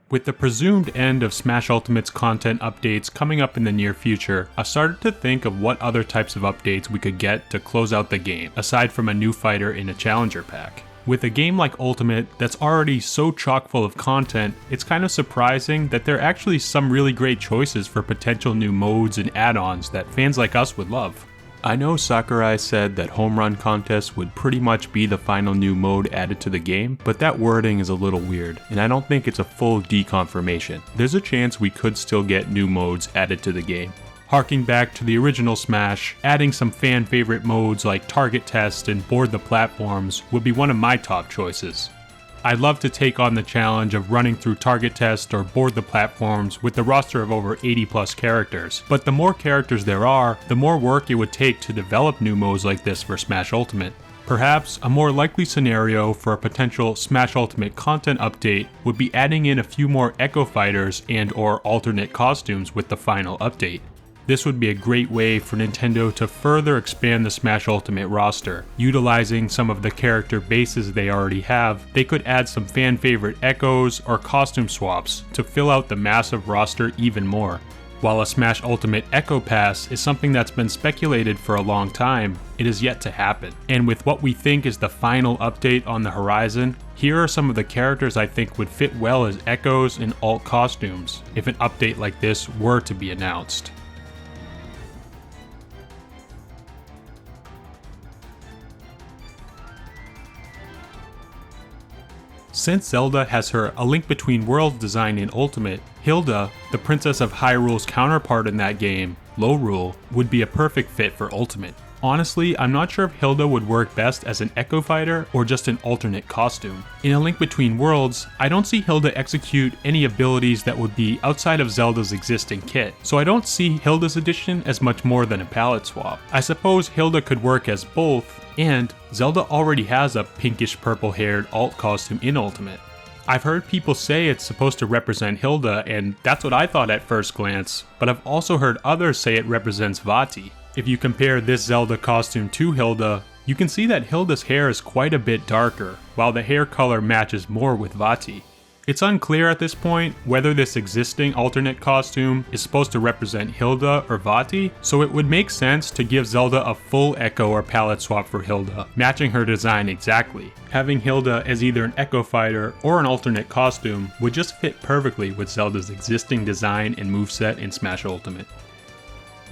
With the presumed end of Smash Ultimate's content updates coming up in the near future, I've started to think of what other types of updates we could get to close out the game, aside from a new fighter in a challenger pack. With a game like Ultimate that's already so chock full of content, it's kind of surprising that there are actually some really great choices for potential new modes and add-ons that fans like us would love. I know Sakurai said that home run contests would pretty much be the final new mode added to the game, but that wording is a little weird, and I don't think it's a full deconfirmation. There's a chance we could still get new modes added to the game. Harking back to the original Smash, adding some fan favorite modes like Target Test and Board the Platforms would be one of my top choices. I'd love to take on the challenge of running through Target Test or Board the Platforms with a roster of over 80 plus characters, but the more characters there are, the more work it would take to develop new modes like this for Smash Ultimate. Perhaps a more likely scenario for a potential Smash Ultimate content update would be adding in a few more Echo Fighters and/or alternate costumes with the final update. This would be a great way for Nintendo to further expand the Smash Ultimate roster. Utilizing some of the character bases they already have, they could add some fan favorite echoes or costume swaps to fill out the massive roster even more. While a Smash Ultimate Echo Pass is something that's been speculated for a long time, it is yet to happen. And with what we think is the final update on the horizon, here are some of the characters I think would fit well as echoes and alt costumes if an update like this were to be announced. Since Zelda has her A Link Between Worlds design in Ultimate, Hilda, the Princess of Hyrule's counterpart in that game, Lorule, would be a perfect fit for Ultimate. Honestly, I'm not sure if Hilda would work best as an Echo Fighter or just an alternate costume. In A Link Between Worlds, I don't see Hilda execute any abilities that would be outside of Zelda's existing kit, so I don't see Hilda's addition as much more than a palette swap. I suppose Hilda could work as both, and Zelda already has a pinkish purple haired alt costume in Ultimate. I've heard people say it's supposed to represent Hilda, and that's what I thought at first glance, but I've also heard others say it represents Vati. If you compare this Zelda costume to Hilda, you can see that Hilda's hair is quite a bit darker, while the hair color matches more with Vati. It's unclear at this point whether this existing alternate costume is supposed to represent Hilda or Vati, so it would make sense to give Zelda a full Echo or palette swap for Hilda, matching her design exactly. Having Hilda as either an Echo Fighter or an alternate costume would just fit perfectly with Zelda's existing design and moveset in Smash Ultimate.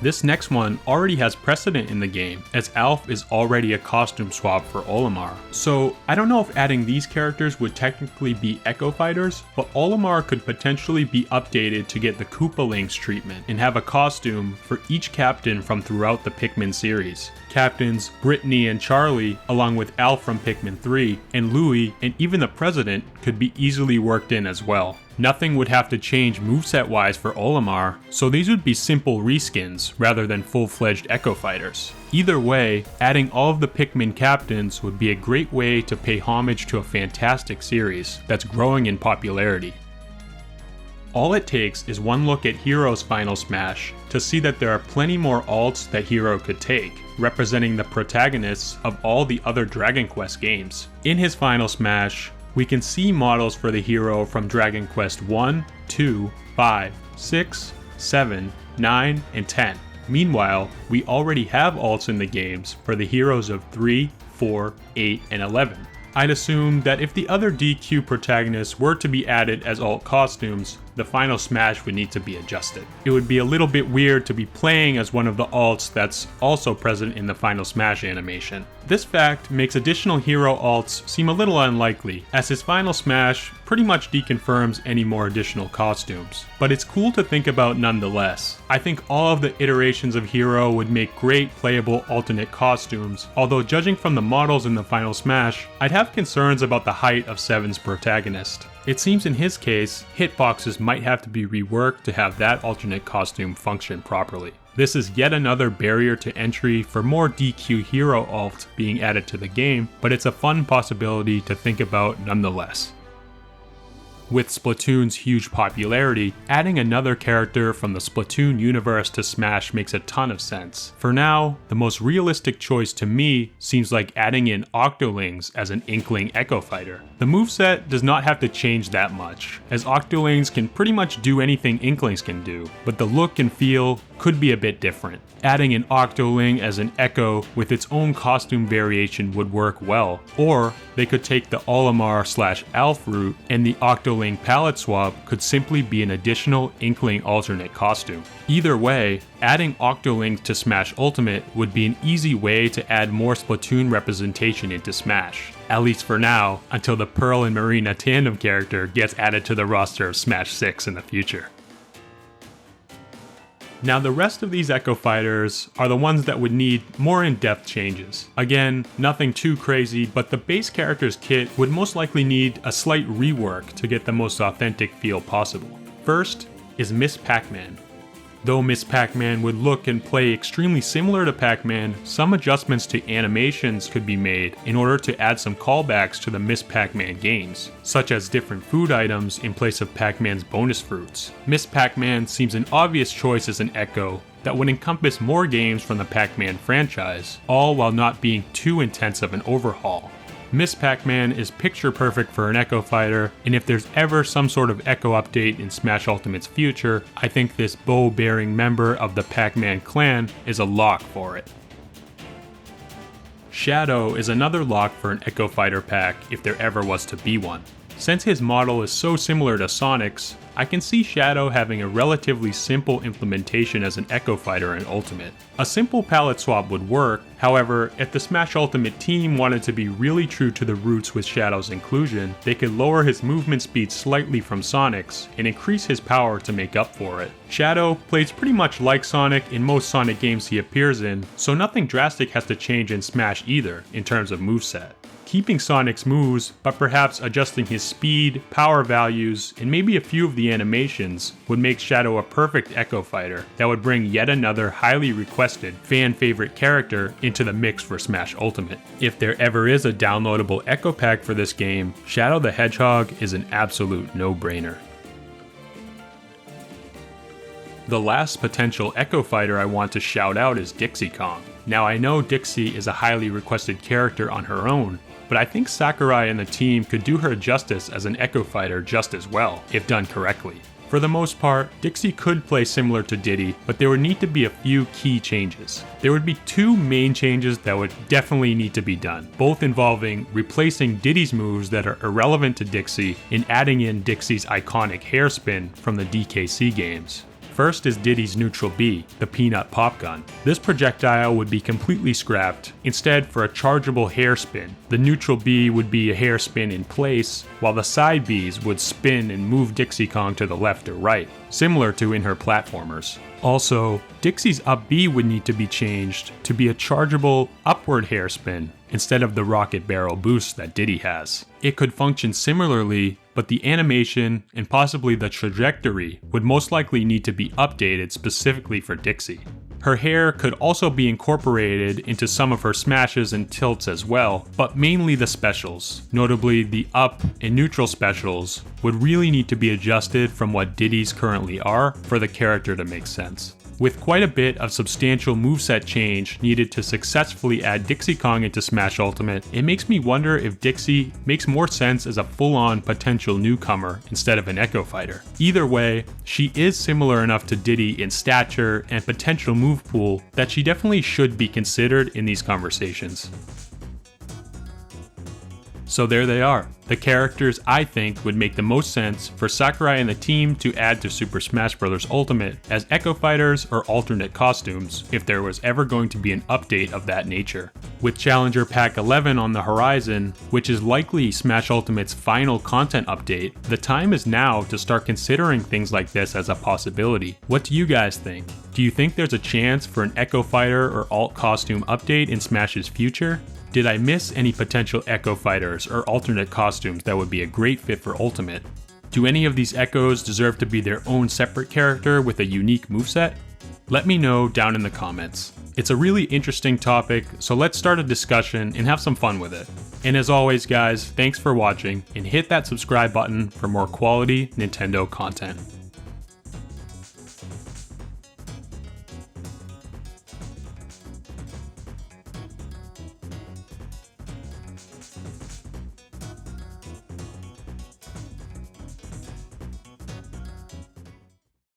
This next one already has precedent in the game, as Alf is already a costume swap for Olimar. So I don't know if adding these characters would technically be Echo Fighters, but Olimar could potentially be updated to get the Koopalings treatment and have a costume for each captain from throughout the Pikmin series. Captains Brittany and Charlie, along with Alf from Pikmin 3, and Louie, and even the President could be easily worked in as well. Nothing would have to change moveset wise for Olimar, so these would be simple reskins rather than full-fledged Echo Fighters. Either way, adding all of the Pikmin captains would be a great way to pay homage to a fantastic series that's growing in popularity. All it takes is one look at Hero's final Smash to see that there are plenty more alts that Hero could take, representing the protagonists of all the other Dragon Quest games. In his final Smash, we can see models for the hero from Dragon Quest 1, 2, 5, 6, 7, 9, and 10. Meanwhile, we already have alts in the games for the heroes of 3, 4, 8, and 11. I'd assume that if the other DQ protagonists were to be added as alt costumes, the final Smash would need to be adjusted. It would be a little bit weird to be playing as one of the alts that's also present in the final Smash animation. This fact makes additional hero alts seem a little unlikely, as his final Smash pretty much deconfirms any more additional costumes. But it's cool to think about nonetheless. I think all of the iterations of Hero would make great playable alternate costumes, although judging from the models in the final Smash, I'd have concerns about the height of 7's protagonist. It seems in his case, hitboxes might have to be reworked to have that alternate costume function properly. This is yet another barrier to entry for more DQ hero alt being added to the game, but it's a fun possibility to think about nonetheless. With Splatoon's huge popularity, adding another character from the Splatoon universe to Smash makes a ton of sense. For now, the most realistic choice to me seems like adding in Octolings as an Inkling Echo Fighter. The moveset does not have to change that much, as Octolings can pretty much do anything Inklings can do, but the look and feel could be a bit different. Adding an Octoling as an Echo with its own costume variation would work well, or they could take the Olimar/Alf route and the Octoling palette swap could simply be an additional Inkling alternate costume. Either way, adding Octolings to Smash Ultimate would be an easy way to add more Splatoon representation into Smash, at least for now, until the Pearl and Marina tandem character gets added to the roster of Smash 6 in the future. Now the rest of these Echo Fighters are the ones that would need more in-depth changes. Again, nothing too crazy, but the base character's kit would most likely need a slight rework to get the most authentic feel possible. First is Miss PacMan. Though Miss PacMan would look and play extremely similar to Pac-Man, some adjustments to animations could be made in order to add some callbacks to the Miss PacMan games, such as different food items in place of Pac-Man's bonus fruits. Miss PacMan seems an obvious choice as an Echo that would encompass more games from the Pac-Man franchise, all while not being too intense of an overhaul. Miss PacMan is picture perfect for an Echo Fighter, and if there's ever some sort of Echo update in Smash Ultimate's future, I think this bow-bearing member of the Pac-Man clan is a lock for it. Shadow is another lock for an Echo Fighter pack if there ever was to be one. Since his model is so similar to Sonic's, I can see Shadow having a relatively simple implementation as an Echo Fighter in Ultimate. A simple palette swap would work, however, if the Smash Ultimate team wanted to be really true to the roots with Shadow's inclusion, they could lower his movement speed slightly from Sonic's and increase his power to make up for it. Shadow plays pretty much like Sonic in most Sonic games he appears in, so nothing drastic has to change in Smash either in terms of moveset. Keeping Sonic's moves, but perhaps adjusting his speed, power values, and maybe a few of the animations would make Shadow a perfect Echo Fighter that would bring yet another highly requested fan favorite character into the mix for Smash Ultimate. If there ever is a downloadable Echo Pack for this game, Shadow the Hedgehog is an absolute no-brainer. The last potential Echo Fighter I want to shout out is Dixie Kong. Now I know Dixie is a highly requested character on her own, but I think Sakurai and the team could do her justice as an Echo Fighter just as well, if done correctly. For the most part, Dixie could play similar to Diddy, but there would need to be a few key changes. There would be two main changes that would definitely need to be done, both involving replacing Diddy's moves that are irrelevant to Dixie and adding in Dixie's iconic hairspin from the DKC games. First is Diddy's Neutral B, the Peanut Pop Gun. This projectile would be completely scrapped. Instead, for a chargeable hairspin, the Neutral B would be a hairspin in place, while the side Bs would spin and move Dixie Kong to the left or right, similar to in her platformers. Also, Dixie's Up B would need to be changed to be a chargeable upward hairspin instead of the rocket barrel boost that Diddy has. It could function similarly, but the animation and possibly the trajectory would most likely need to be updated specifically for Dixie. Her hair could also be incorporated into some of her smashes and tilts as well, but mainly the specials, notably the up and neutral specials, would really need to be adjusted from what Diddy's currently are for the character to make sense. With quite a bit of substantial moveset change needed to successfully add Dixie Kong into Smash Ultimate, it makes me wonder if Dixie makes more sense as a full-on potential newcomer instead of an Echo Fighter. Either way, she is similar enough to Diddy in stature and potential move pool that she definitely should be considered in these conversations. So there they are, the characters I think would make the most sense for Sakurai and the team to add to Super Smash Bros. Ultimate as Echo Fighters or alternate costumes if there was ever going to be an update of that nature. With Challenger Pack 11 on the horizon, which is likely Smash Ultimate's final content update, the time is now to start considering things like this as a possibility. What do you guys think? Do you think there's a chance for an Echo Fighter or alt costume update in Smash's future? Did I miss any potential Echo Fighters or alternate costumes that would be a great fit for Ultimate? Do any of these Echoes deserve to be their own separate character with a unique moveset? Let me know down in the comments. It's a really interesting topic, so let's start a discussion and have some fun with it. And as always guys, thanks for watching, and hit that subscribe button for more quality Nintendo content.